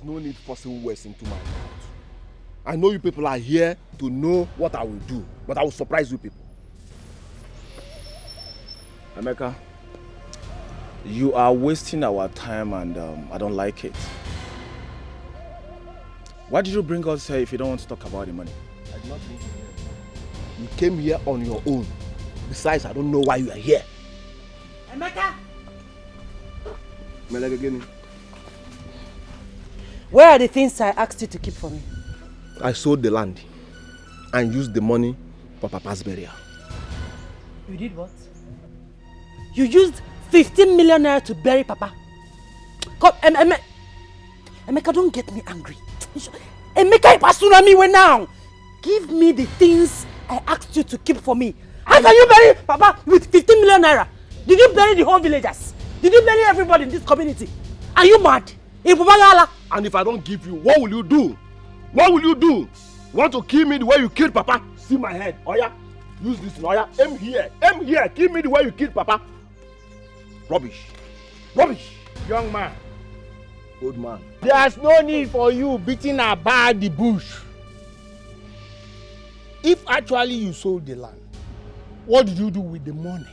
is no need forcing words into my mouth. I know you people are here to know what I will do, but I will surprise you people. Emeka, you are wasting our time and I don't like it. Why did you bring us here if you don't want to talk about the money? I did not bring you here. You came here on your own. Besides, I don't know why you are here. Emeka! Melegagini. Where are the things I asked you to keep for me? I sold the land and used the money for Papa's burial. You did what? You used 15 million naira to bury Papa. Come, Emeka, don't get me angry. Emeka, Ipasuna me now. Give me the things I asked you to keep for me. How can you bury Papa with 15 million naira? Did you bury the whole villagers? Did you bury everybody in this community? Are you mad? And if I don't give you, what will you do? What will you do? Want to kill me the way you killed Papa? See my head. Oya, use this. Oya, aim here. Aim here. Kill me the way you killed Papa. Rubbish. Rubbish. Young man. Old man. There's no need for you beating about the bush. If actually you sold the land, what did you do with the money?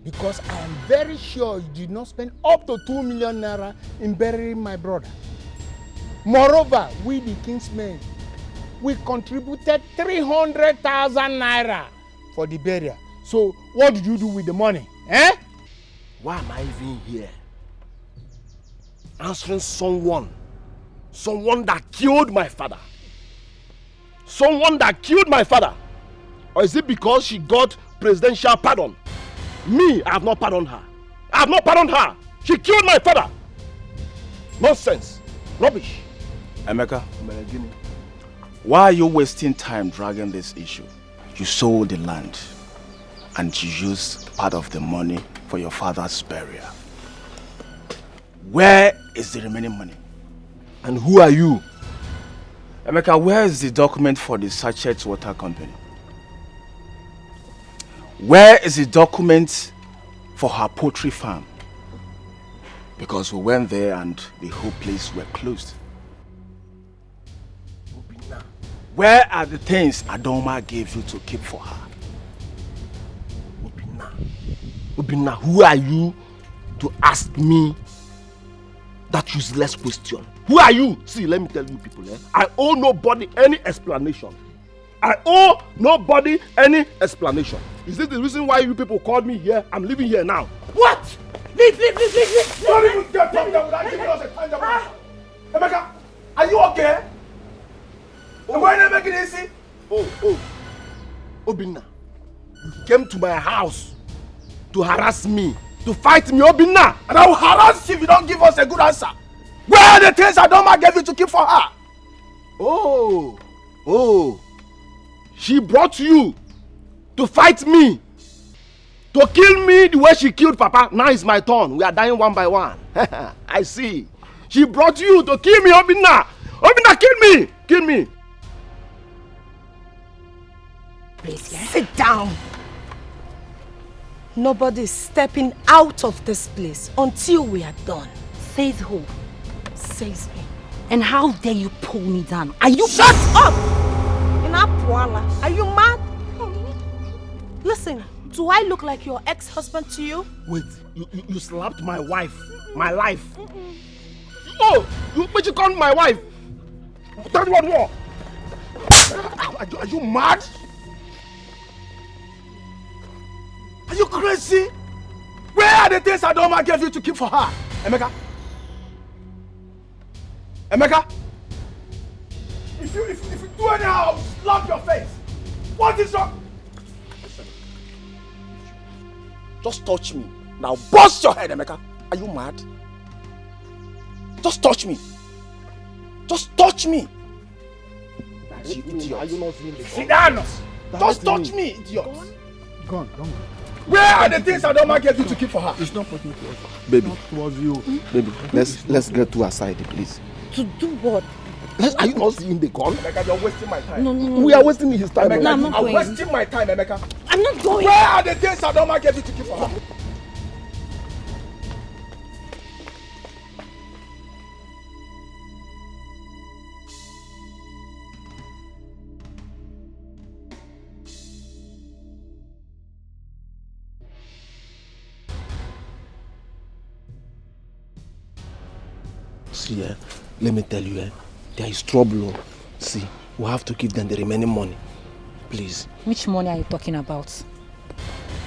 Because I am very sure you did not spend up to 2 million naira in burying my brother. Moreover, we the kingsmen, we contributed 300,000 naira for the burial. So what did you do with the money? Eh? Why am I even here? Answering someone that killed my father. Someone that killed my father. Or is it because she got presidential pardon? Me, I have not pardoned her. I have not pardoned her. She killed my father. Nonsense. Rubbish. Emeka, why are you wasting time dragging this issue? You sold the land and you used part of the money for your father's burial. Where is the remaining money? And who are you? Emeka, where is the document for the Sachet Water Company? Where is the document for her poultry farm? Because we went there and the whole place were closed. Where are the things Adoma gave you to keep for her? Obina, who are you to ask me that useless question? Who are you? See, let me tell you people, I owe nobody any explanation. I owe nobody any explanation. Is this the reason why you people called me here? I'm living here now. What? Leave. Don't even get talking without giving us a tangible answer. Emeka, are you okay? Am I not making it easy? Obinna, you came to my house to harass me, to fight me, Obinna, and I will harass you if you don't give us a good answer. Where are the things Adoma gave you to keep for her? Oh, she brought you to fight me, to kill me the way she killed Papa. Now it's my turn. We are dying one by one. I see. She brought you to kill me, Obinna. Obinna, kill me. Please, sit down. Nobody's stepping out of this place until we are done. Says who? Says me. And how dare you pull me down? Are you— Shut up! Are you mad? Listen, do I look like your ex-husband to you? Wait, you slapped my wife, my life. No, but you called my wife. Tell me what more. Are you mad? Are you crazy? Where are the things Adoma gave you to keep for her? Emeka? If you do anyhow, I'll slap your face. What is wrong? Listen. Just touch me. Now bust your head, Emeka. Are you mad? Just touch me. Just touch me. You idiot. Are you not seeing the Sit down. Just touch me, idiot. Go on. Where are the things Adoma gave you to keep for her? It's not pointing to us. Baby. Not towards you. Baby, let's get to her side, please. To do what? Are you not seeing the gun? Emeka, you're wasting my time. No. We are wasting his time. No, I'm not going. I'm wasting my time, Emeka. I'm not going. Where are the things Adoma gave you to keep for her? See, let me tell you, there is trouble. See, we have to give them the remaining money. Please. Which money are you talking about?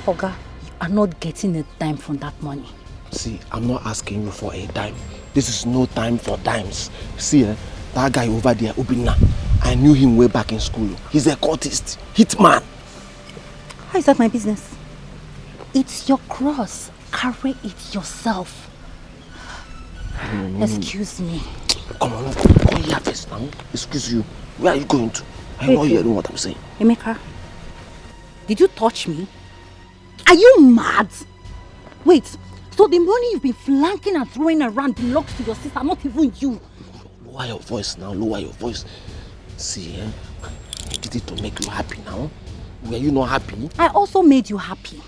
Oga, you are not getting a dime from that money. See, I'm not asking you for a dime. This is no time for dimes. See, that guy over there, Obinna, I knew him way back in school. He's a cultist, hitman. How is that my business? It's your cross. Carry it yourself. Excuse me. Come on, come here first now. Excuse you. Where are you going to? I'm not hearing what I'm saying. Emeka, did you touch me? Are you mad? Wait, so the money you've been flanking and throwing around belongs to your sister, not even you. Lower your voice now, lower your voice. See, I did it to make you happy now. Were you not happy? I also made you happy.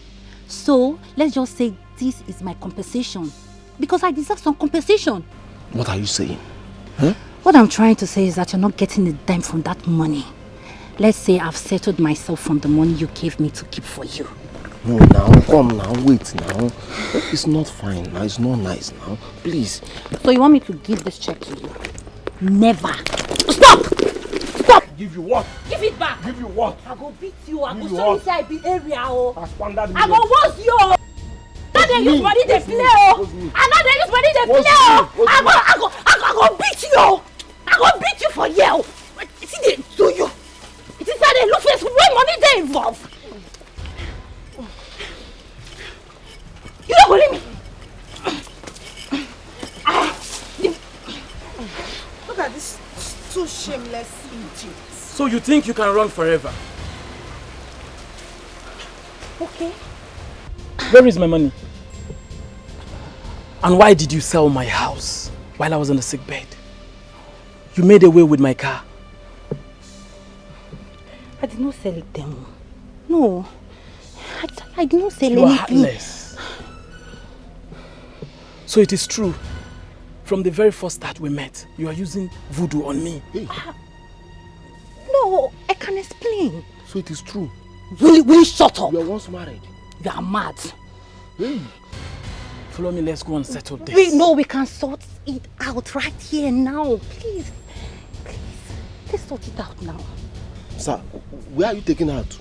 So, let's just say this is my compensation. Because I deserve some compensation. What are you saying? Huh? What I'm trying to say is that you're not getting a dime from that money. Let's say I've settled myself from the money you gave me to keep for you. No, now, come now, wait now. It's not fine now, it's not nice now. Please. So you want me to give this check to you? Never. Stop! Stop! Give you what? Give it back! Give you what? I go beat you. I Give go you show you what? say I be area. Oh. I go wash you. Now they use money they play. Oh. And now they use money they play. Oh. I go beat you. I go beat you for you. See they do you. It is how they look face when money they involve. You don't believe me. Look at this two shameless idiots. So you think you can run forever? Okay. Where is my money? And why did you sell my house while I was on the sick bed? You made away with my car. I did not sell it them. No. I did not sell You are anything. heartless. So it is true. From the very first start we met, you are using voodoo on me. Hey. No, I can explain. So it is true. Will you shut up? You are once married. You are mad. Hey. Follow me, let's go and settle this. We can sort it out right here now. Please. Let's sort it out now. Sir, where are you taking her to?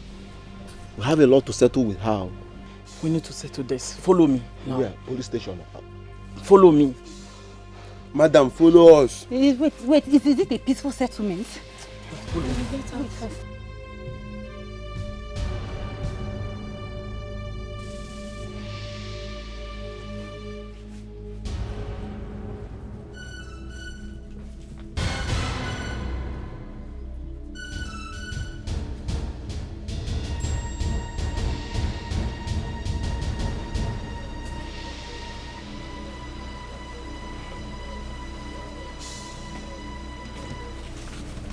We have a lot to settle with her. We need to settle this. Follow me now. Where? Police station. Follow me. Madam, follow us. Wait, is it a peaceful settlement?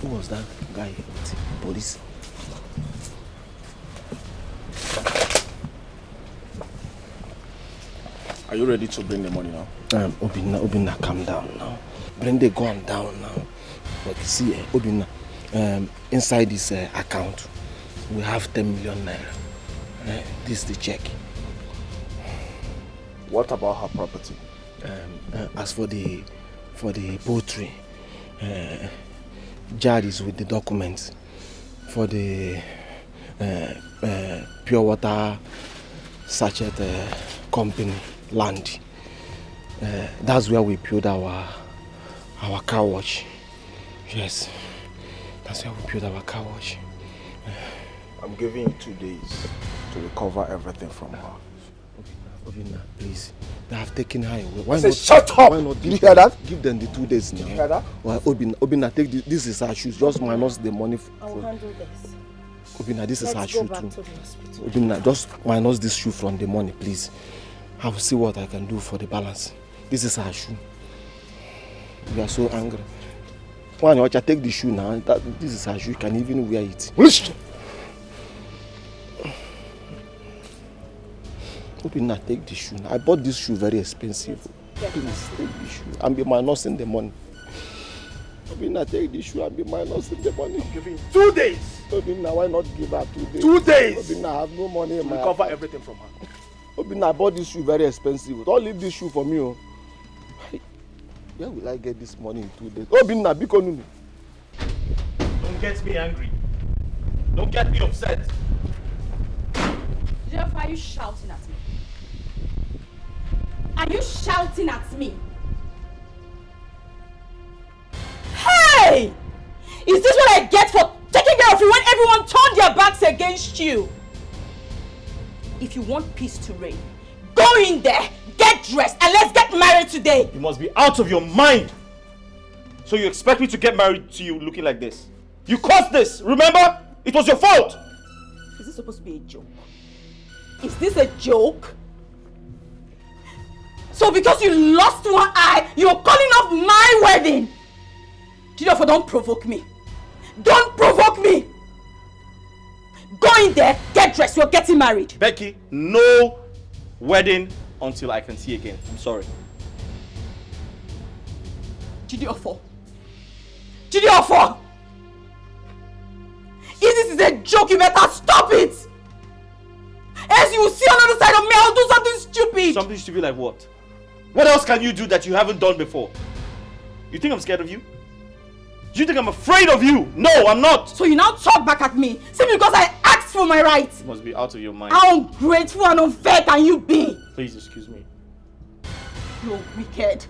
Who was that guy with police? Are you ready to bring the money now? Obinna, calm down now. Bring the gun down now. But see, Obinna, inside this account, we have 10 million naira. This is the check. What about her property? As for the poultry, Jad is with the documents. For the pure water sachet company land, that's where we build our car wash. Yes, that's where we build our car wash. I'm giving you 2 days to recover everything from her. Obinna, please. They have taken her away. Why Say, not? shut up! Why not? Did you hear that? Give them the 2 days now. Did you hear that? Well, Obinna, take this is her shoes. Just minus the money. I will handle this. Obinna, this is her Let's go shoe back too. to the hospital. Obinna, just minus this shoe from the money, please. I will see what I can do for the balance. This is her shoe. You are so angry. Why not? Take the shoe now. This is her shoe. You can even wear it. Obinna, take the shoe. I bought this shoe very expensive. Please, take the shoe and be minusing the money. Obinna, take the shoe and be minusing the money. I'm giving you 2 days Obinna, why not give her 2 days? 2 days Obinna, I have no money in to my recover account. everything from her. Obinna, I bought this shoe very expensive. Don't leave this shoe for me. Oh. Where will I get this money in 2 days? Oh, Binna, Biko Nunu. Don't get me angry. Don't get me upset. Jeff, are you shouting at me? Are you shouting at me? Hey! Is this what I get for taking care of you when everyone turned their backs against you? If you want peace to reign, go in there, get dressed, and let's get married today. You must be out of your mind. So you expect me to get married to you looking like this? You caused this, remember? It was your fault. Is this supposed to be a joke? Is this a joke? So because you lost one eye, you're calling off my wedding? Therefore, don't provoke me. Don't provoke me. Go in there, get dressed, you're getting married. Becky, no wedding until I can see again. I'm sorry. Jidiofo. Jidiofo! If this is a joke, you better stop it! Else you will see on the other side of me, I'll do something stupid! Something stupid like what? What else can you do that you haven't done before? You think I'm scared of you? Do you think I'm afraid of you? No, I'm not! So you now talk back at me, simply because I asked for my rights! You must be out of your mind. How ungrateful and unfair can you be? Please excuse me. You're wicked.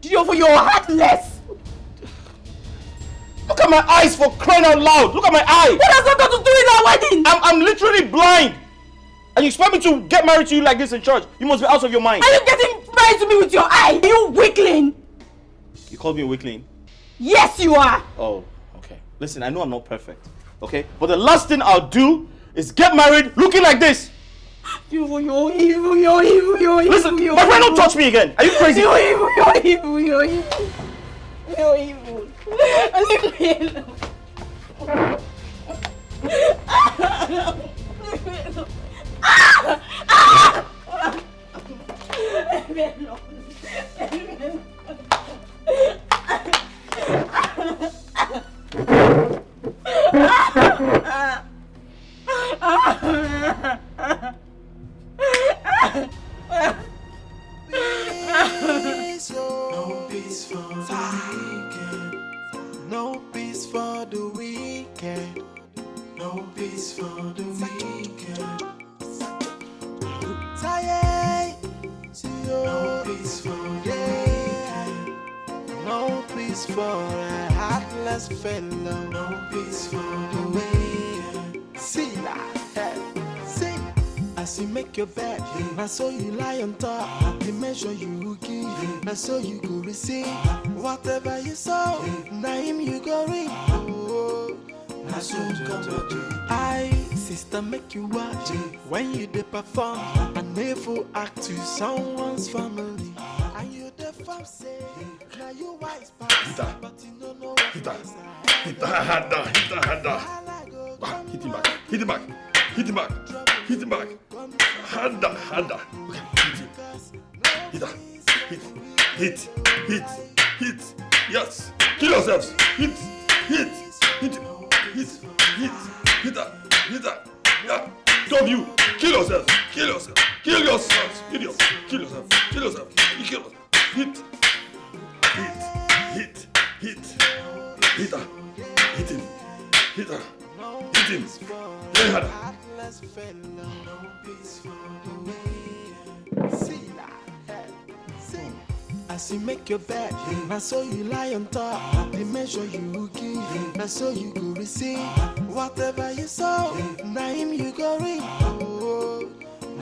Jidiofo, you're heartless! Look at my eyes, for crying out loud! Look at my eye! What has that got to do with our wedding? I'm literally blind! And you expect me to get married to you like this in church? You must be out of your mind. Are you getting married to me with your eye? Are you weakling? You called me a weakling? Yes, you are! Oh, okay. Listen, I know I'm not perfect, okay? But the last thing I'll do is get married looking like this! You're evil, you're evil, you're evil. Listen, my friend, don't touch me again! Are you crazy? You're evil, you're evil, you're evil. You're evil. Leave me alone. Leave me alone. Leave me alone. Leave me alone. No peace for the weekend. No peace for the weekend. No peace for the weekend. No peace for the weekend. No peace for a heartless fellow. No peace for the weekend. See that? See. As you make your bed, I saw you lie on top. The measure you give, I saw you go receive. Whatever you sow, now him you go reap. Oh, I saw you come to. I, sister, make you watch when you dey perform. A never act to someone's family. And you the fam say, now you wise pass, but you don't know what Hit her. is Hit her harder. Hit her harder. Hit him back. Hit him back. Hit him back. Hit him back. Harder. Okay, hit him. Hit her. Hit. Yes. Kill yourselves. Hit. Hit her. Yeah. Two of you. Kill yourselves. Kill yourself. Hit. Hit her. Hit her. Hit him. Very hard. As you make your bed, I saw you lie on top. The measure you give, I saw you go receive. Whatever you sow, now him you go reap. Oh,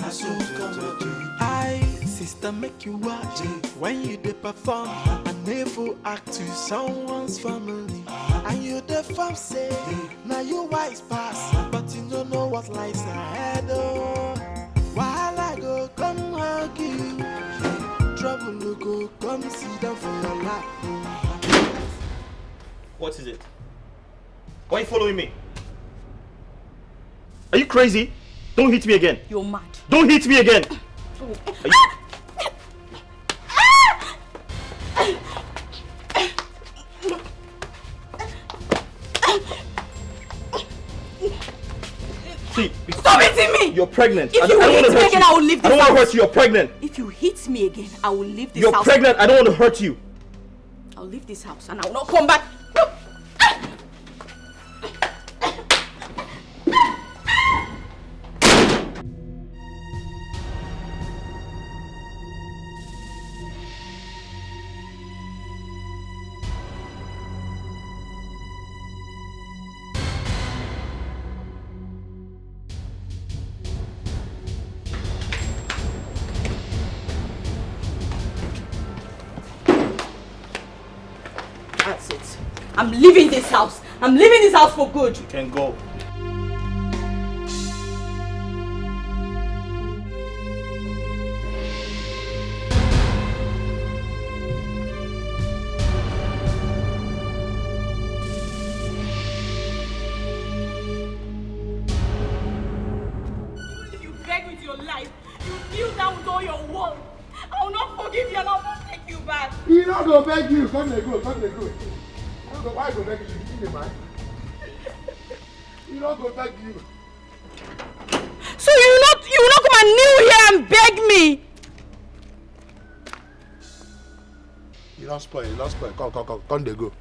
I saw you come to do. I, sister, make you watch when you dey perform. I never act to someone's family. And you the fam say, now you wise pass, but you don't know what lies ahead. Oh, while I go come hug you. Trouble will go, come sit down for your lap. What is it? Why are you following me? Are you crazy? Don't hit me again. You're mad. Don't hit me again. Are you... See, stop hitting me! You're pregnant. If you hit me again, I will leave this house. I don't want to hurt you. You're pregnant. If you hit me again, I will leave this You're house. pregnant. I don't want to hurt you. I'll leave this house and I will not come back. That's it. I'm leaving this house. I'm leaving this house for good. You can go. Even if you beg with your life, you kneel down with all your world. I will not forgive you and I will not take you back. He not go beg you. Come they go. Why go beg you? You think the man? He not go beg you. So you will not come and kneel here and beg me. You don't spoil. Come they go.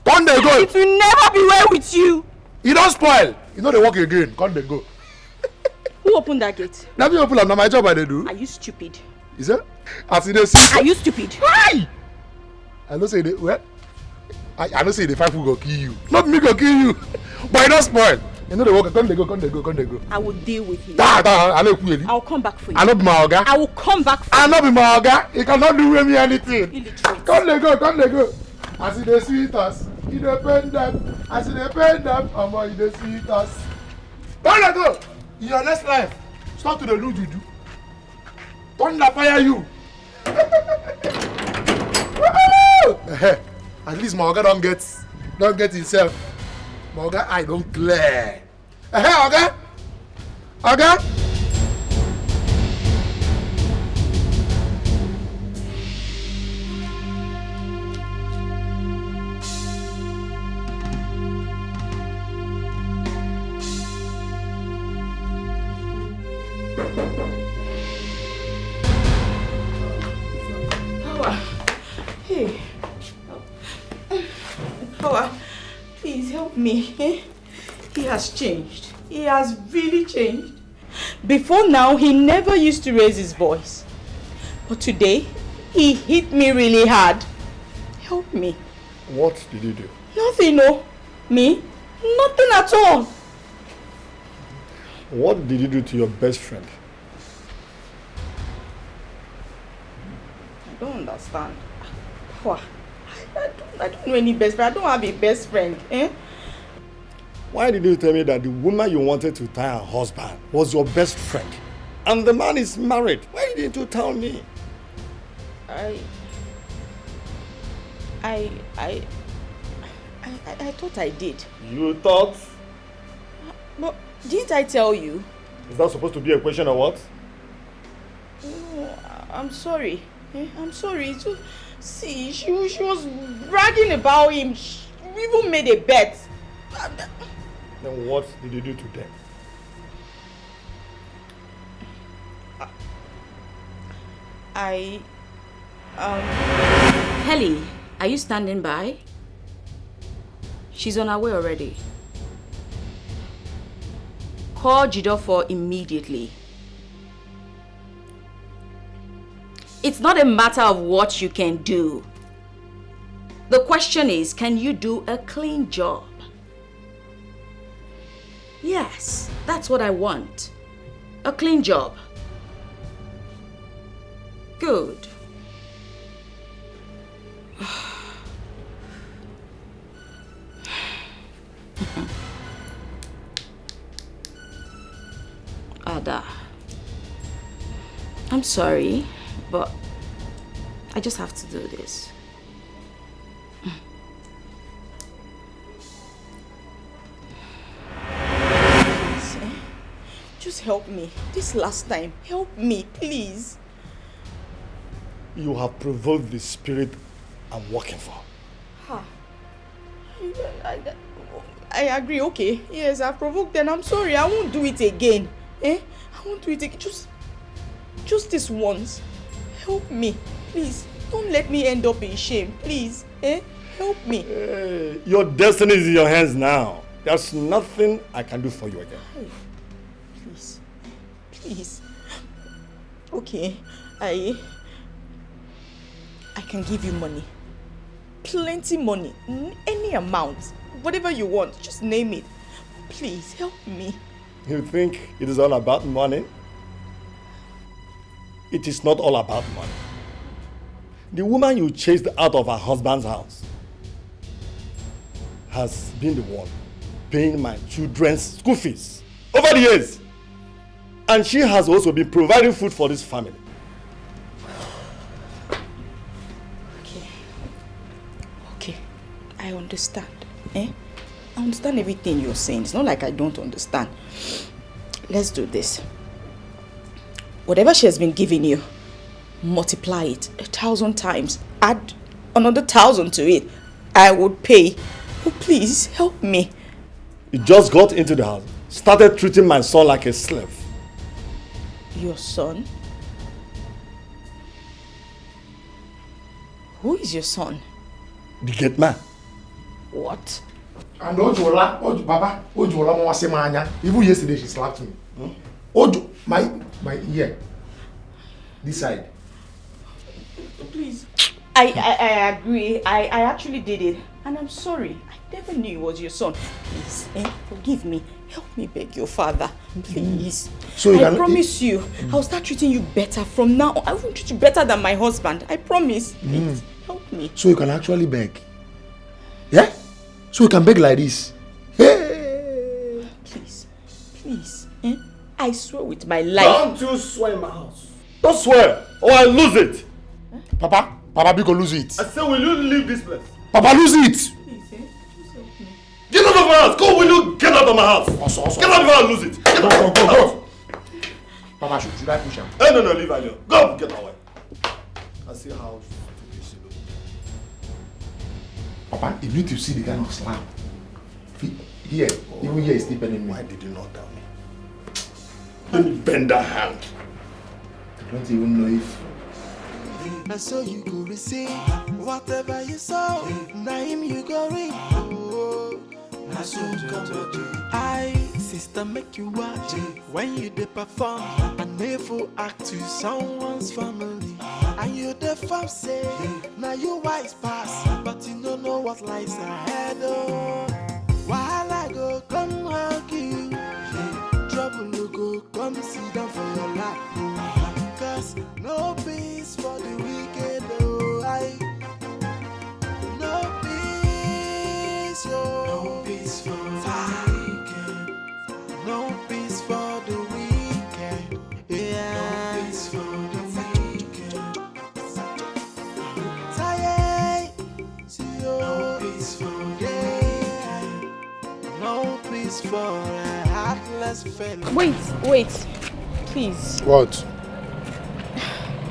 Come they go. It will never be well with you. You don't spoil. You know they walk again. Come they go. Who opened that gate? Let me open up. Now my job I they do. Are you stupid? Is it? I see this. Are you stupid? Why? I don't say they well. I don't say the five will go kill you. Not me go kill you. But you don't spoil. You know they walk. Come they go. I will deal with you. I know you. I will come back for you. I not be my oga. I will come back for you. I not be my oga. You cannot do with me anything. Illiterate. Come they go. I see the sweet us. You depend them. I see they pay them. You the sweet us. Come they go. In your next life, start to the lose juju. Don't fire you. At least my oga don't get himself. My oga I don't clear. Oga. Hey. Power, please help me. He has changed. He has really changed. Before now, he never used to raise his voice. But today, he hit me really hard. Help me. What did you do? Nothing, no. Me? Nothing at all. What did you do to your best friend? I don't understand. Power, I don't know any best friend. I don't have a best friend. Why did you tell me that the woman you wanted to tie her husband was your best friend? And the man is married. Why didn't you tell me? I thought I did. You thought? But didn't I tell you? Is that supposed to be a question or what? No, I'm sorry. I'm sorry. See, she was bragging about him. She even made a bet. Then what did you do to them? Helly, are you standing by? She's on her way already. Call Jidofor immediately. It's not a matter of what you can do. The question is, can you do a clean job? Yes, that's what I want. A clean job. Good. Ada, I'm sorry, but I just have to do this. Just help me. This last time, help me, please. You have provoked the spirit I'm working for. I agree, okay. Yes, I provoked them. I'm sorry. I won't do it again. I won't do it again. Just this once. Help me, please. Don't let me end up in shame, please. Help me. Your destiny is in your hands now. There's nothing I can do for you again. Please. Please. Okay, I can give you money. Plenty money. Any amount. Whatever you want. Just name it. Please, help me. You think it is all about money? It is not all about money. The woman you chased out of her husband's house has been the one paying my children's school fees over the years. And she has also been providing food for this family. Okay. I understand. I understand everything you're saying. It's not like I don't understand. Let's do this. Whatever she has been giving you, multiply it 1,000 times. Add another 1,000 to it. I would pay. Oh, please, help me. You just got into the house, started treating my son like a slave. Your son? Who is your son? The gate man. What? And Ojola, Baba, Ojola Mwasemanya. Even yesterday she slapped me. Ojo, my ear. This side. Please. I agree. I actually did it. And I'm sorry. I never knew it was your son. Please, forgive me. Help me beg your father. Please. So I promise you, I'll start treating you better from now on. I will treat you better than my husband. I promise. Please, help me. So you can actually beg. Yeah? So you can beg like this. Hey. Please. I swear with my life. Don't you swear in my house. Don't swear, or I lose it. Papa, Biko lose it. I say, will you leave this place? Papa, lose it. Please, just help me. Get out of my house. Go, will you get out of my house? Also. Get out before I lose it. Get out. Go. Papa, should I push him? No, leave her alone. Go, get away. I see how stupid she looks. Papa, you need to see the kind of slap. Here, even here is deeper than me. Why did you not tell me? Let me bend that hand. I don't even know if... Now so you go receive whatever you saw. Now him you go read. Oh, now so come I sister make you watch when you dey perform and never act to someone's family. And you the fam say now you wise pass, but you don't know what lies ahead. Oh, while I go come hug you, trouble will go come sit down for your lap. Cause no peace for the wicked, oh no peace, no peace for the wicked, no peace for the wicked, yeah, no peace for the wicked, no peace for no peace for a heartless fellow. Wait, please. What?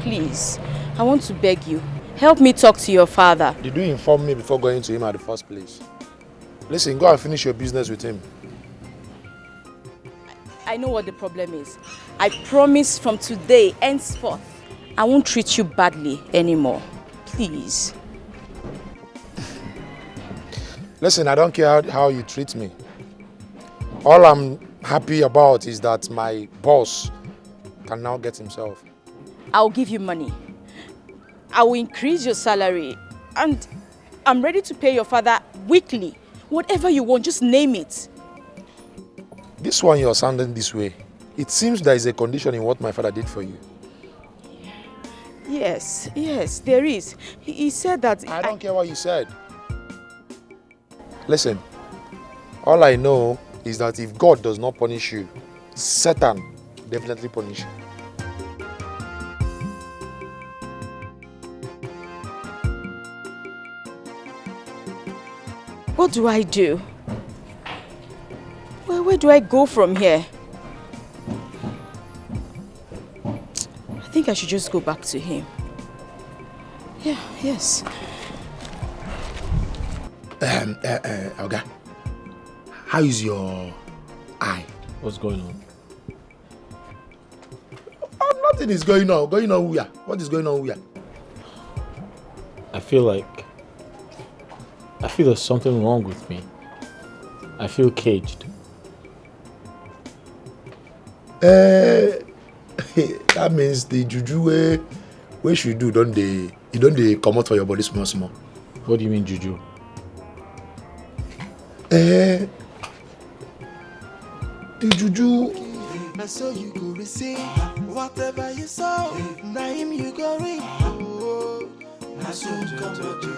Please, I want to beg you. Help me talk to your father. Did you inform me before going to him at the first place? Listen, go and finish your business with him. I know what the problem is. I promise from today, henceforth, I won't treat you badly anymore. Please. Listen, I don't care how you treat me. All I'm happy about is that my boss can now get himself. I'll give you money. I will increase your salary. And I'm ready to pay your father weekly. Whatever you want, just name it. This one you're sounding this way. It seems there is a condition in what my father did for you. Yes, there is. He said that... I don't care what you said. Listen, all I know is that if God does not punish you, Satan definitely punish you. What do I do? Where do I go from here? I think I should just go back to him. Yes. Oga, how is your eye? What's going on? Oh, nothing is going on. Going on where? What is going on where? I feel there's something wrong with me. I feel caged. That means the juju where should do don't they come out for your body small. What do you mean juju? The juju. And so you go receive whatever you sow. Name you go reap. Oh, na so come do.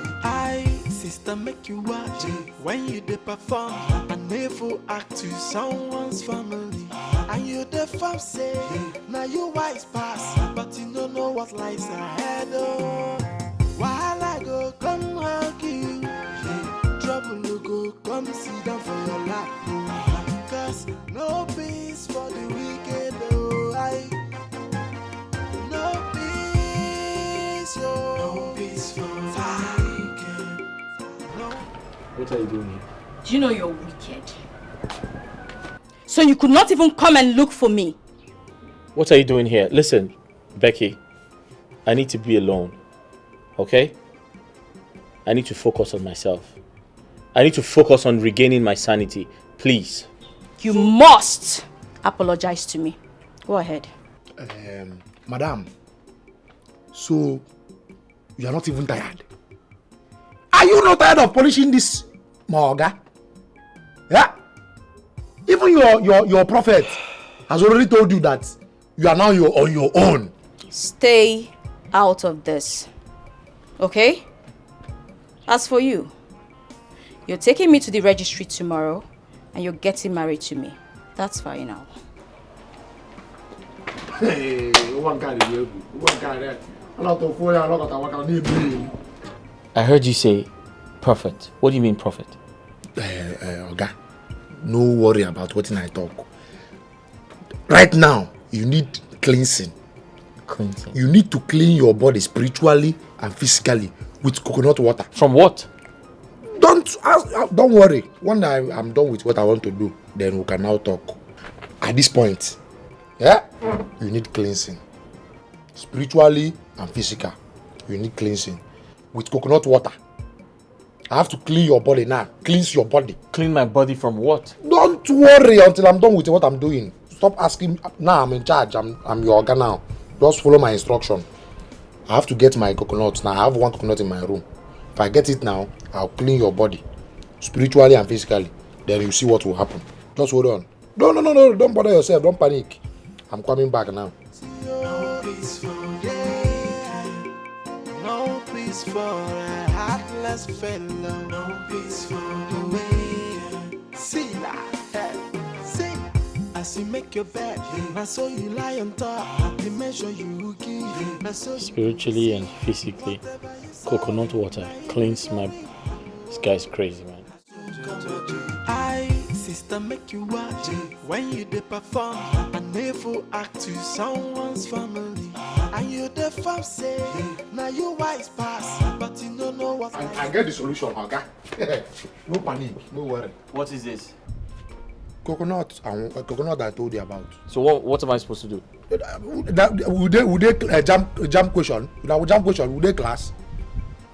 Sister, make you watch when you dey perform. And never act to someone's family. And you the fam say, now you wise pass, but you don't know what lies ahead. Oh, while I go come hug you, trouble will go come sit down for your lap. Cause no peace for the wicked. Oh, no peace, oh, no peace for the wicked. No. What are you doing here? Do you know you're wicked? So you could not even come and look for me? What are you doing here? Listen, Becky, I need to be alone, okay? I need to focus on myself. I need to focus on regaining my sanity, please. You must apologize to me. Go ahead. Madam, so you are not even tired? Are you not tired of polishing this Maoga? Yeah? Even your prophet has already told you that you are now on your own. Stay out of this. Okay? As for you, you're taking me to the registry tomorrow and you're getting married to me. That's final. Hey, I heard you say prophet. What do you mean prophet? Oga, no worry about what I talk. Right now, you need cleansing. Cleansing? You need to clean your body spiritually and physically with coconut water. From what? Don't worry. When I'm done with what I want to do, then we can now talk. At this point, yeah, you need cleansing. Spiritually and physical, you need cleansing with coconut water. I have to clean your body now. Cleanse your body. Clean my body from what? Don't worry until I'm done with what I'm doing. Stop asking. Now I'm in charge. I'm your organ now. Just follow my instruction. I have to get my coconuts now. I have one coconut in my room. If I get it now, I'll clean your body, spiritually and physically. Then you see what will happen. Just hold on. No. Don't bother yourself. Don't panic. I'm coming back now. No peace for no peace for a heartless fellow. No peace for the way. See that? See. As you make your bed, I saw you lie on top. The measure you give. Spiritually and physically, coconut water cleans my... This guy's crazy, man. Sister, make you watch when you dey perform and never act to someone's family. And you the fam say, now you wise pass, but you don't know what. I get the solution, okay? No panic, no worry. What is this? Coconut I told you about. So what am I supposed to do? Would they jam question? Jam question, would they class?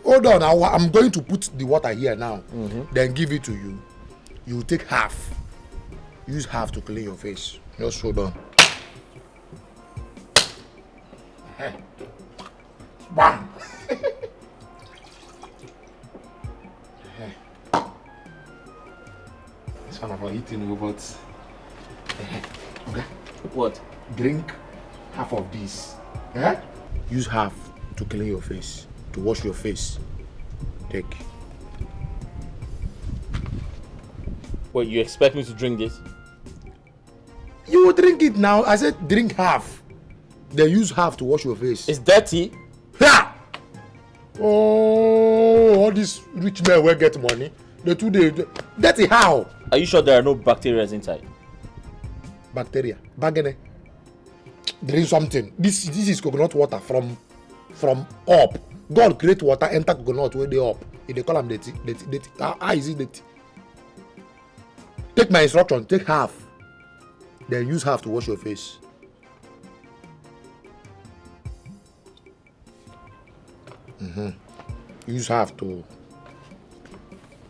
Hold on, I'm going to put the water here now. Then give it to you. You take half. Use half to clean your face. Just hold on. Bam! This one about eating robots. Okay. What? Drink half of this. Eh? Use half to clean your face, to wash your face. Take. Wait, you expect me to drink this? You will drink it now. I said drink half. Then use half to wash your face. It's dirty. Ha! Oh, all these rich men will get money. The 2 days. Dirty how? Are you sure there are no bacteria inside? Bacteria. Bagene. There is something. This is coconut water from up. God create water, enter coconut where they up. If they call them dirty. How is it dirty? Take my instruction. Take half. Then use half to wash your face. You just have to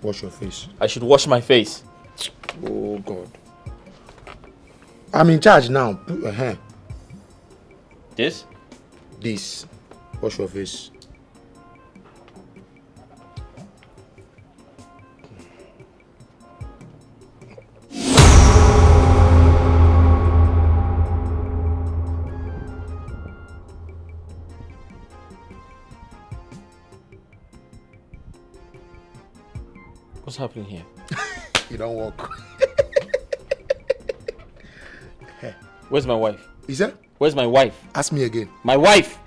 wash your face. I should wash my face. Oh God. I'm in charge now. This? This. Wash your face. What's happening here? You don't walk. Where's my wife? Is that? Where's my wife? Ask me again. My wife!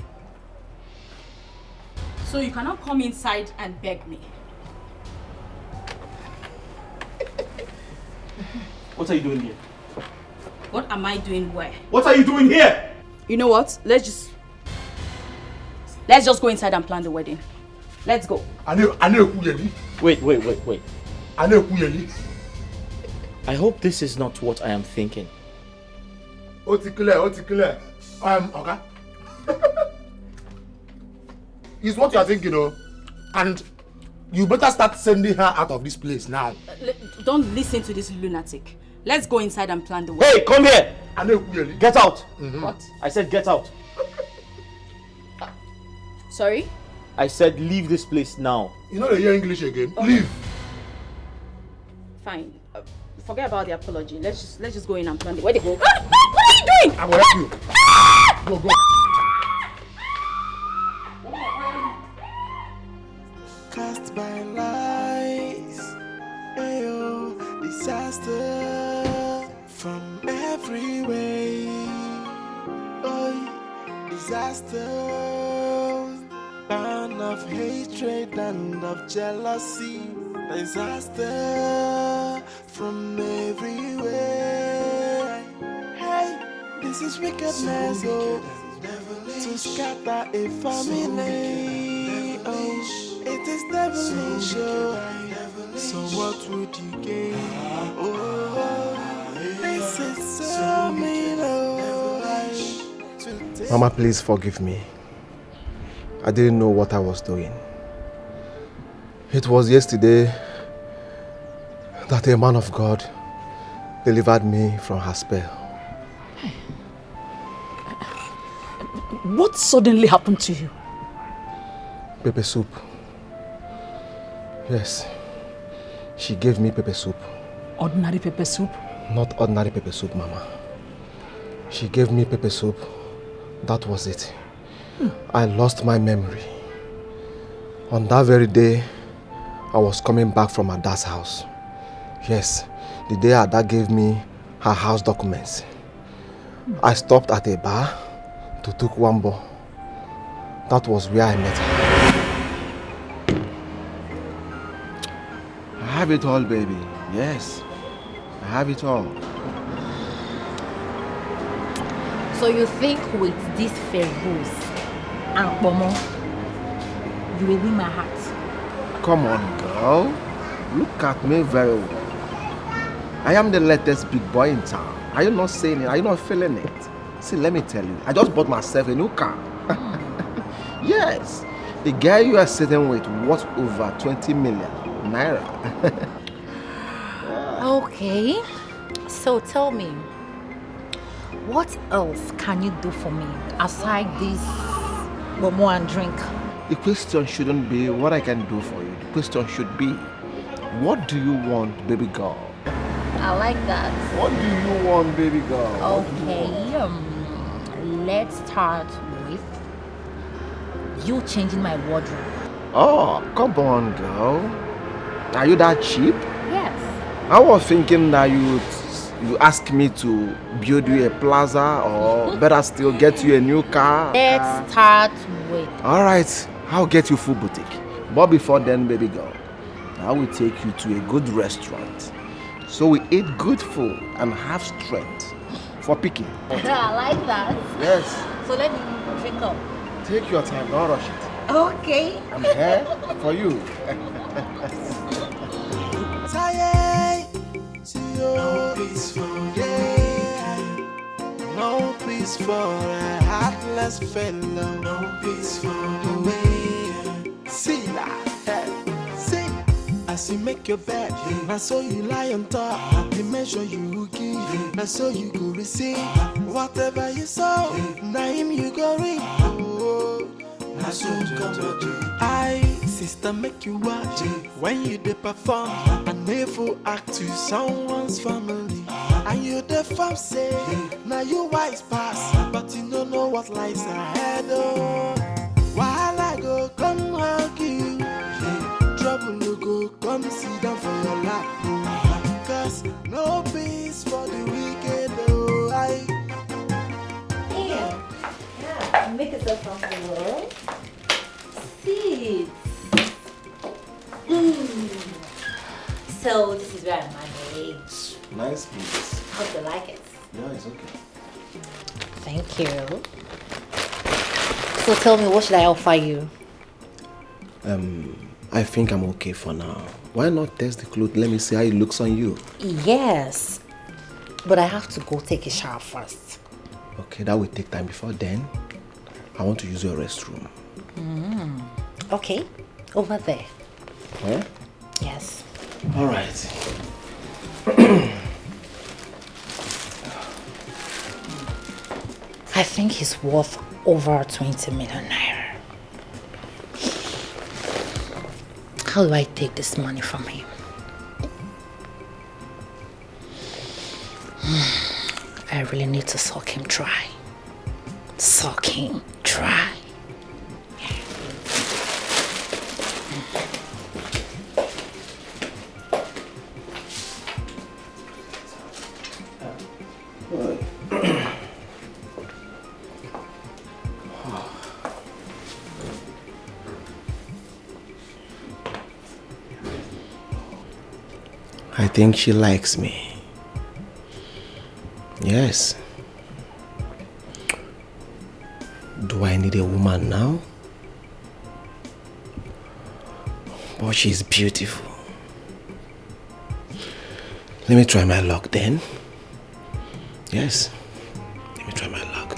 So you cannot come inside and beg me. What are you doing here? What am I doing where? What are you doing here? You know what? Let's just go inside and plan the wedding. Let's go. Wait. I hope this is not what I am thinking. Okay. It's what you are thinking, and you better start sending her out of this place now. Don't listen to this lunatic. Let's go inside and plan the wedding. Hey, come here! Get out! What? I said get out. Sorry? I said leave this place now. You know they hear English again. Okay. Leave. Fine. Forget about the apology. Let's just go in and plan the wedding. What are you doing? I will help you. Go. Cast by lies, ayo, disaster from every way. Oh, disaster, bound of hatred and of jealousy. Disaster from everywhere. Hey, this is wickedness, oh, to scatter a family. Oh, it is devilish, oh. So what would you gain? Oh, this is so mean, oh. Mama, please forgive me. I didn't know what I was doing. It was yesterday that a man of God delivered me from her spell. What suddenly happened to you? Pepper soup. Yes. She gave me pepper soup. Ordinary pepper soup? Not ordinary pepper soup, Mama. She gave me pepper soup. That was it. I lost my memory. On that very day, I was coming back from her dad's house. Yes, the day her dad gave me her house documents. I stopped at a bar to take one ball. That was where I met her. I have it all, baby. Yes, I have it all. So you think with this Fergus and Pomo, you will win my heart? Come on, girl. Look at me very well. I am the latest big boy in town. Are you not saying it? Are you not feeling it? See, let me tell you. I just bought myself a new car. Yes. The guy you are sitting with worth over 20 million naira. Okay. So tell me, what else can you do for me aside this Momo and drink? The question shouldn't be what I can do for you. The question should be, what do you want, baby girl? I like that. What do you want, baby girl? Okay, let's start with you changing my wardrobe. Oh, come on, girl. Are you that cheap? Yes. I was thinking that you ask me to build you a plaza or better still get you a new car. Let's start with... Alright, I'll get you full boutique. But before then, baby girl, I will take you to a good restaurant. So we eat good food and have strength for picking. I like that. Yes. So let me drink up. Take your time, don't rush it. Okay. I'm here for you. No peace for no peace for a heartless fellow. No peace for the way. See that. As you make your bed, I saw you lie on top. The measure you give, I saw you go receive. Whatever you sow, now him you go reap. Oh, I so come I, sister, make you watch when you dey perform. I never act to someone's family. And you the farm say, now you wise pass, but you don't know what lies ahead. Oh, while I go come hug you, trouble no go come sit down for your lap. Oh, cause no peace for the wicked. Oh, Yeah, make yourself comfortable. Sit. So this is where I'm managed. Nice piece. Hope you like it. Yeah, it's okay. Thank you. So tell me, what should I offer you? I think I'm okay for now. Why not test the clothes? Let me see how it looks on you. Yes, but I have to go take a shower first. Okay, that will take time. Before then, I want to use your restroom. Okay, over there. Huh? Yes. All right. I think he's worth over 20 million naira. How do I take this money from him? I really need to suck him dry. Suck him dry. I think she likes me. Yes. Do I need a woman now? But she's beautiful. Let me try my luck then. Yes. Let me try my luck.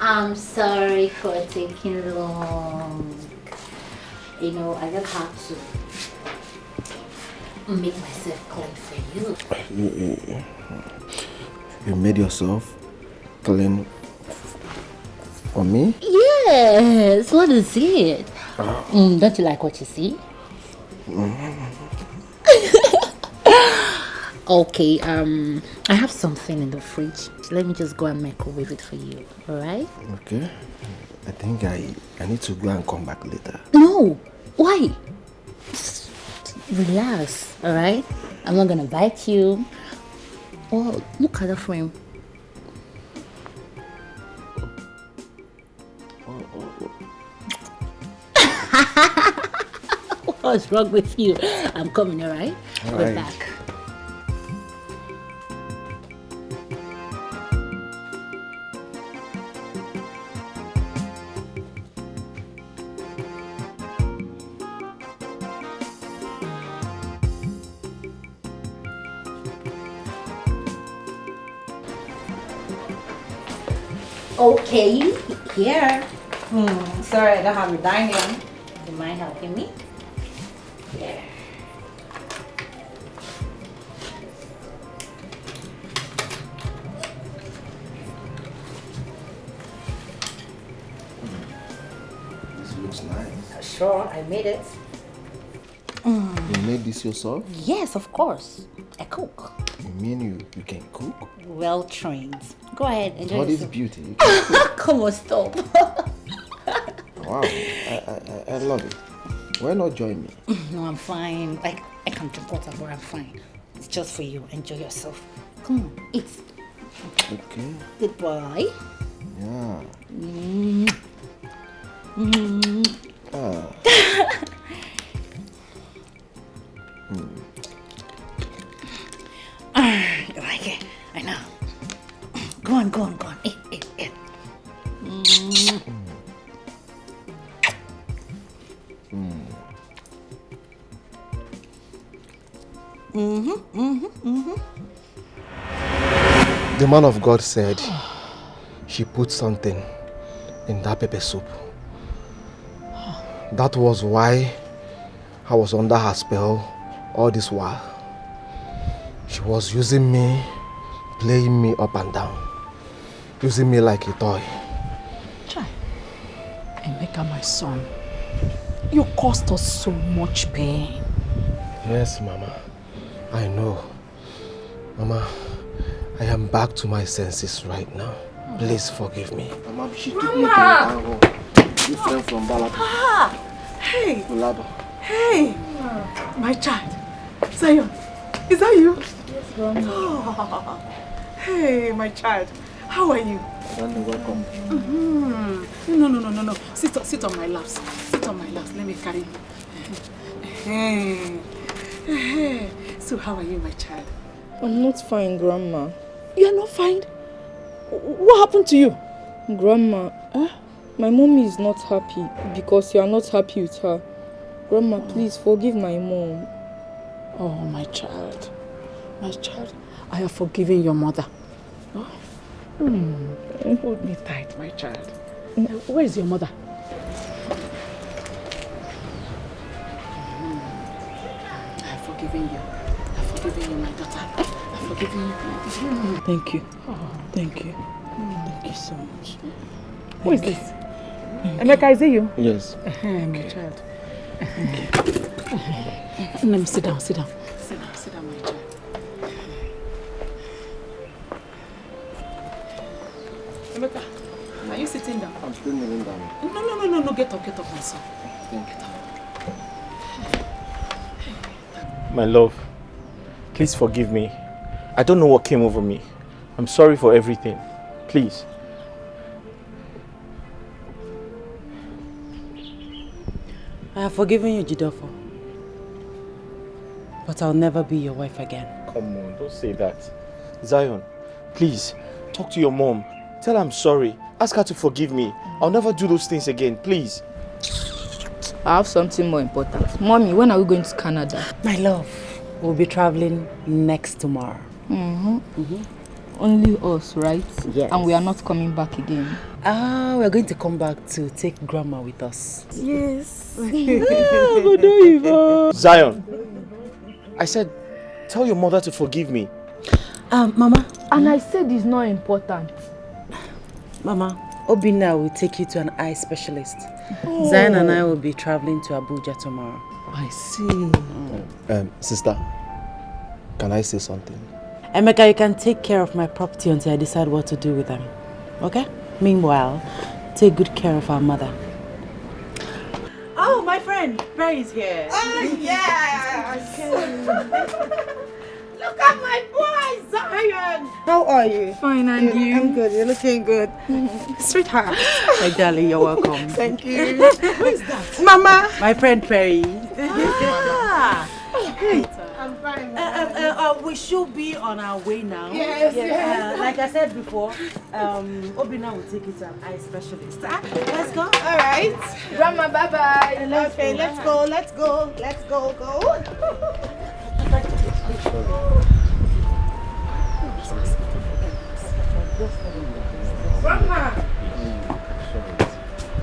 I'm sorry for taking long. You know, I just have to make myself clean for you. You made yourself clean for me? Yes, what is it? Don't you like what you see? Okay, I have something in the fridge. Let me just go and microwave it for you, alright? Okay. I think I need to go and come back later. No! Why? Just relax, alright? I'm not gonna bite you. Oh, look at the frame. What's wrong with you? I'm coming, alright? We're back. Okay, here. Sorry, I don't have a dining. Do you mind helping me? Yeah. This looks nice. Sure, I made it. You made this yourself? Yes, of course. I cook. You mean you can cook? Well trained. Go ahead, enjoy What is yourself. beauty? You can cook. Come on, stop. Wow, I love it. Why not join me? No, I'm fine. Like, I can drink water, but I'm fine. It's just for you. Enjoy yourself. Come on, eat. Okay. Good boy. Yeah. You like it? I know. Go on. Eat. The man of God said she put something in that pepper soup. That was why I was under her spell all this while. She was using me, playing me up and down, using me like a toy. Chai, Emeka, my son, you caused us so much pain. Yes, Mama, I know. Mama, I am back to my senses right now. Please forgive me. Mama, she took me to a different from Balaba. Hey! Balaba. Hey! My child. Zion, is that you? Yes, Grandma. Hey, my child. How are you? Welcome. No. Sit on my laps. Sit on my laps. Let me carry you. Hey. So how are you, my child? I'm not fine, Grandma. You're not fine? What happened to you? Grandma, my mommy is not happy because you are not happy with her. Grandma, please forgive my mom. Oh, my child, I have forgiven your mother. Oh. Hold me tight, my child. Where is your mother? I have forgiven you. I have forgiven you, my daughter. I have forgiven you. Thank you. Thank you. Thank you so much. Who is this? Emeka, is it you? Yes. My child. Let me sit down, my child. Emeka, are you sitting down? I'm still kneeling down. No, get up, my son. Get up. My love, please forgive me. I don't know what came over me. I'm sorry for everything. Please. I have forgiven you, Jidofo. But I'll never be your wife again. Come on, don't say that. Zion, please, talk to your mom. Tell her I'm sorry. Ask her to forgive me. I'll never do those things again, please. I have something more important. Mommy, when are we going to Canada? My love, we'll be traveling next tomorrow. Only us, right? Yes. And we are not coming back again. We're going to come back to take Grandma with us. Yes. Zion, I said, tell your mother to forgive me. Mama. And I said it's not important. Mama, Obina will take you to an eye specialist. Zion and I will be traveling to Abuja tomorrow. I see. Sister, can I say something? Emeka, you can take care of my property until I decide what to do with them. Okay? Meanwhile, take good care of our mother. Oh, my friend, Barry is here. Oh, yes! Look at my boy, Zion! How are you? Fine, and you? I'm good, you're looking good. Sweetheart. My darling, you're welcome. Thank you. Who is that? Mama! My friend Perry. I'm fine. We should be on our way now. Yes. Like I said before, Obina will take you to an eye specialist. Let's go. All right. Grandma, bye-bye. Okay, let's go. Go. Grandma!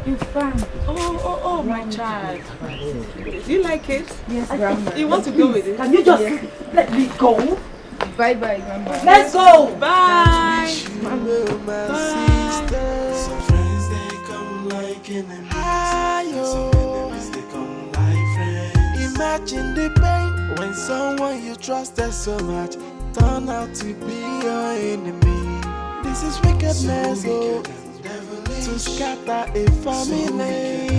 You fine. Oh, my child. Do you like it? Yes, Grandma. You want to go with it? Can you just let me go? Bye-bye, Grandma. Let's go. Bye. Some friends they come like enemies, some enemies they come like friends. Imagine the pain when someone you trusted so much turn out to be your enemy. This is wickedness, to scatter a family.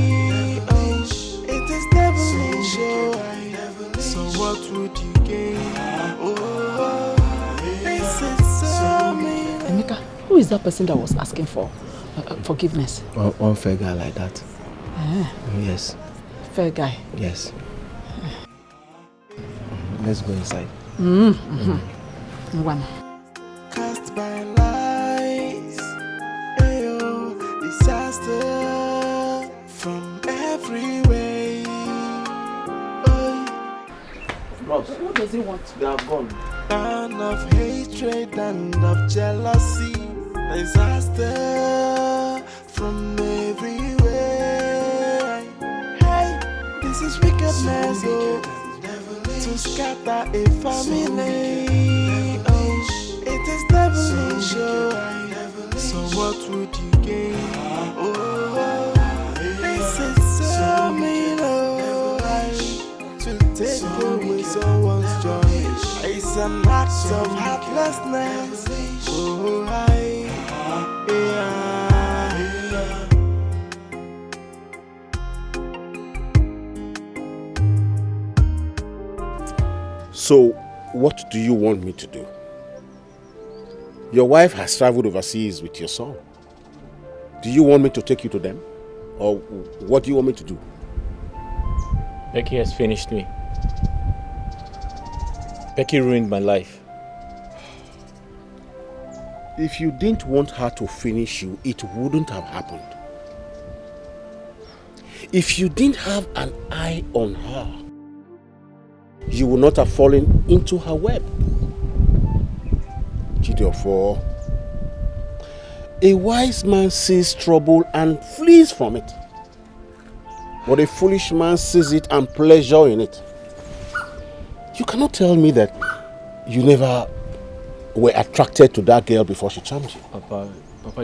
It is devilish, so what would you gain? This is so mean. Emeka, who is that person that was asking for forgiveness? One fair guy like that. Yes. Fair guy. Yes. Let's go inside. One. Cast by lies, ayo, disaster from every way. Ross, What does he want? they have gone. No. of hatred and of jealousy, disaster from everywhere. Hey, this is wickedness, to scatter a family. Oh, it is devilish, so what would you gain? Oh, this is so mean, to take away someone's joy. It's an act of heartlessness. Oh, yeah. So, what do you want me to do? Your wife has traveled overseas with your son. Do you want me to take you to them? Or what do you want me to do? Becky has finished me. Becky ruined my life. If you didn't want her to finish you, it wouldn't have happened. If you didn't have an eye on her, you would not have fallen into her web. Therefore, a wise man sees trouble and flees from it. But a foolish man sees it and pleasure in it. You cannot tell me that you never were attracted to that girl before she charmed you. Papa,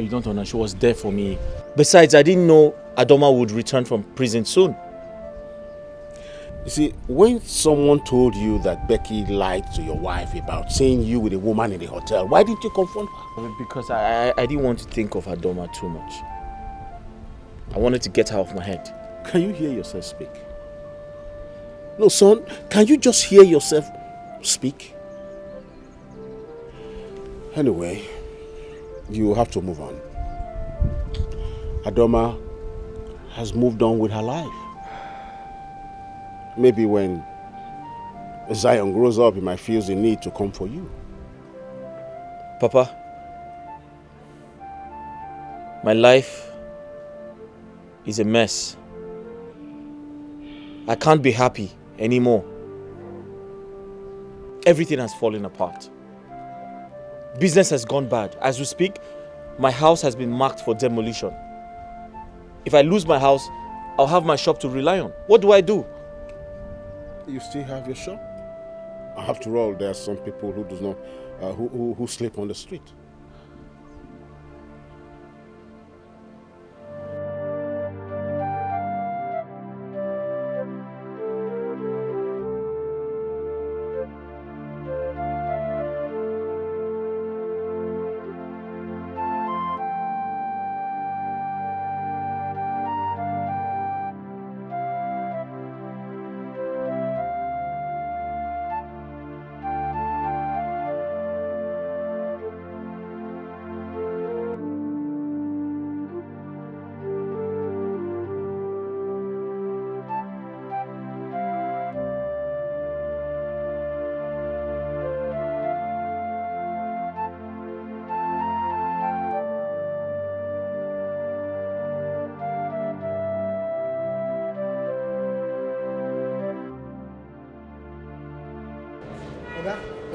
you don't understand. She was there for me. Besides, I didn't know Adoma would return from prison soon. You see, when someone told you that Becky lied to your wife about seeing you with a woman in the hotel, why didn't you confront her? Because I didn't want to think of Adoma too much. I wanted to get her off my head. Can you hear yourself speak? No, son, can you just hear yourself speak? Anyway, you have to move on. Adoma has moved on with her life. Maybe when Zion grows up, he might feel the need to come for you. Papa, my life is a mess. I can't be happy anymore. Everything has fallen apart. Business has gone bad. As we speak, my house has been marked for demolition. If I lose my house, I'll have my shop to rely on. What do I do? You still have your shop? After all, there are some people who do not, who sleep on the street.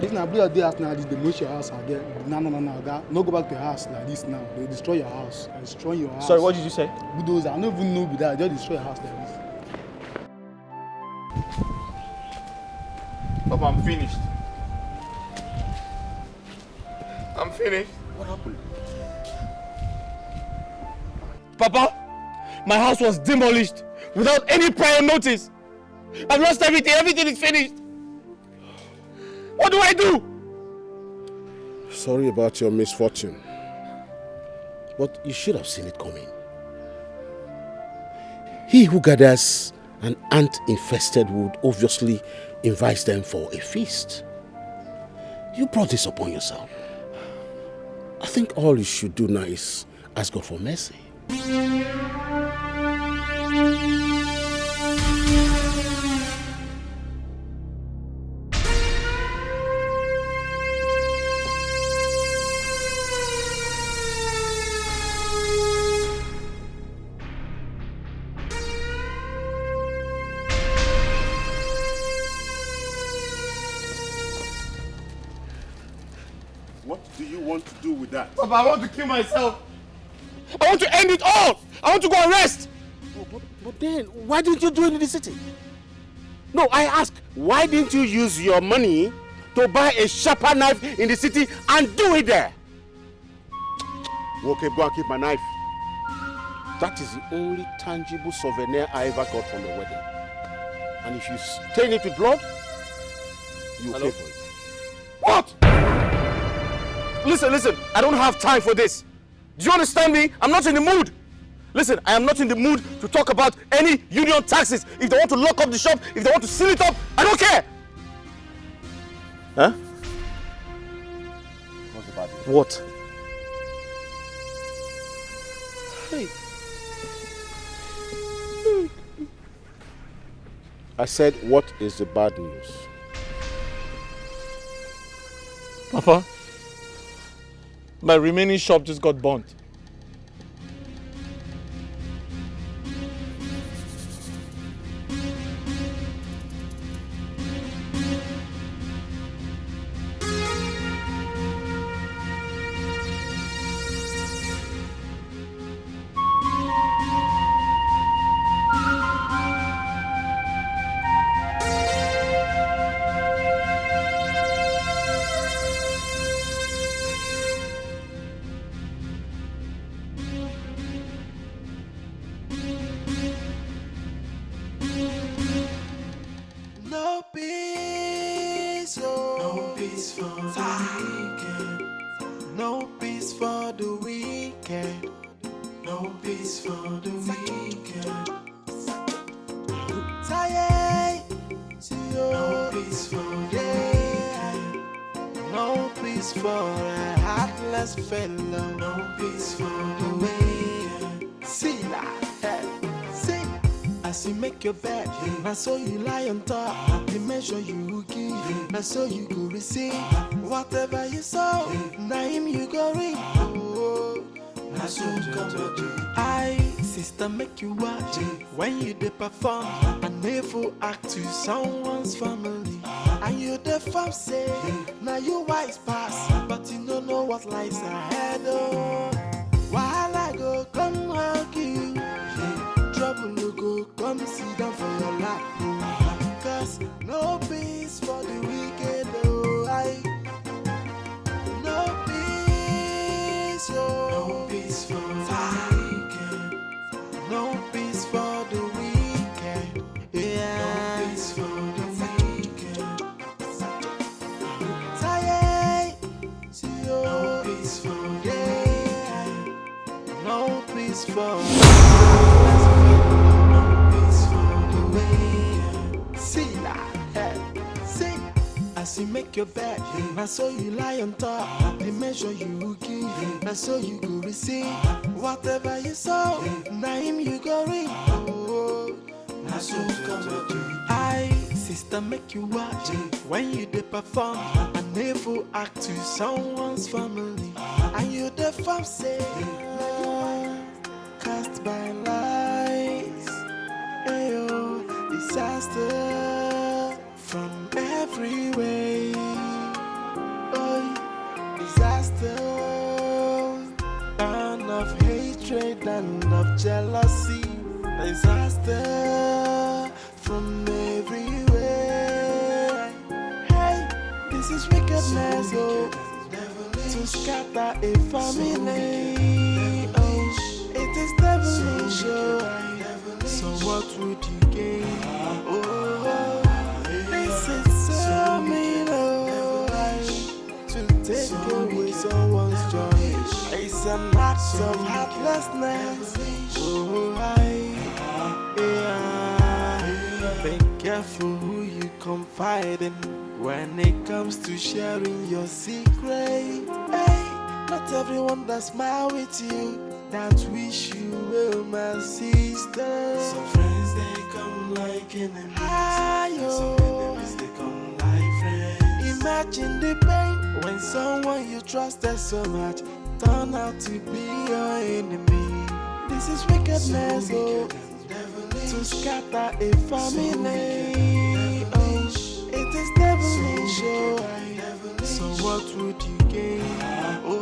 If na blow your day house now, they demolish your house again. No, Oga. No go back to your house like this now. They destroy your house. They destroy your house. Sorry, what did you say? Bulldozer. I don't even know with that. They just destroy your house like this. Papa, I'm finished. I'm finished. What happened? Papa, my house was demolished without any prior notice. I've lost everything. Everything is finished. What do I do? Sorry about your misfortune. But you should have seen it coming. He who gathers an ant-infested wood obviously invites them for a feast. You brought this upon yourself. I think all you should do now is ask God for mercy. want to do with that? Papa, I want to kill myself. I want to end it all. I want to go and rest. But then, why didn't you do it in the city? No, I ask, why didn't you use your money to buy a sharper knife in the city and do it there? Okay, go and keep my knife. That is the only tangible souvenir I ever got from the wedding. And if you stain it with blood, you pay for it. What? Listen, I don't have time for this. Do you understand me? I'm not in the mood. Listen, I am not in the mood to talk about any union taxes. If they want to lock up the shop, if they want to seal it up, I don't care. Huh? What's the bad news? What? Hey. I said, what is the bad news? Papa, my remaining shop just got burnt. No peace, oh. No peace for the weekend. No peace for the weekend. No peace for the weekend. Tired, no peace for the day. No peace for a heartless fellow. No peace for the way. See that, see. As you make your bed, now so you lie on top. The measure you give, now so you go receive. Whatever you sow, now him you go reap. Oh, now so come to I, sister, make you watch when you dey perform an evil act to someone's family. And you dey farm say, now you wise pass, but you don't know what lies ahead. Oh, while I go come hug you. Trouble no go come sit down for your lap, oh. Cause no peace for the wicked, oh. No peace, oh. No peace for the wicked. No peace for the wicked. Yeah. No peace for the wicked. Tired, see, oh. No peace for the no peace for as you make your bed, now so you lie on top. The measure you give, now so you go receive. Whatever you sow, now him you go reap. Oh, now so come to I, sister, make you watch when you dey perform an evil act to someone's family. And you dey farm say, cast by lights, ayo, disaster from every way. Oh, disaster, and of hatred and of jealousy. Disaster from everywhere. Hey, this is wickedness, oh, to scatter a family. Oh, it is devilish, oh. So what would you gain? Oh, this is so mean, oh, to take away someone's joy. It's an act of heartlessness. Oh, be careful who you confide in when it comes to sharing your secret. Hey, not everyone that smile with you that wish you well, my sister. Some friends they come like enemies. Some enemies they come like friends. Imagine the pain when someone you trusted so much turn out to be your enemy. This is wickedness, oh, to scatter a family. Oh, it is devilish, oh. So what would you gain? Oh,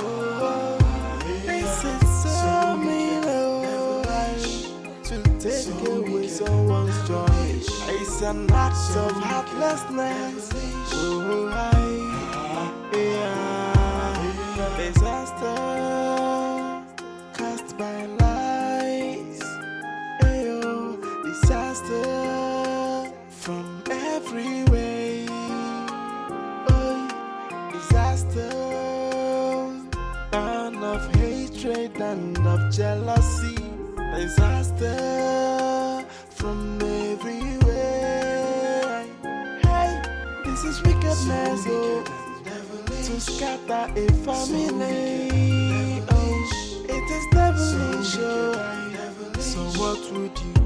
someone's joy. It's an act of heartlessness. Oh, disaster cast by lies. Ayo, disaster from every way. Oh, disaster, and of hatred and of jealousy. Disaster from everywhere. Hey, this is wickedness, oh, to scatter a family. Oh, it is devilish, oh. So what would you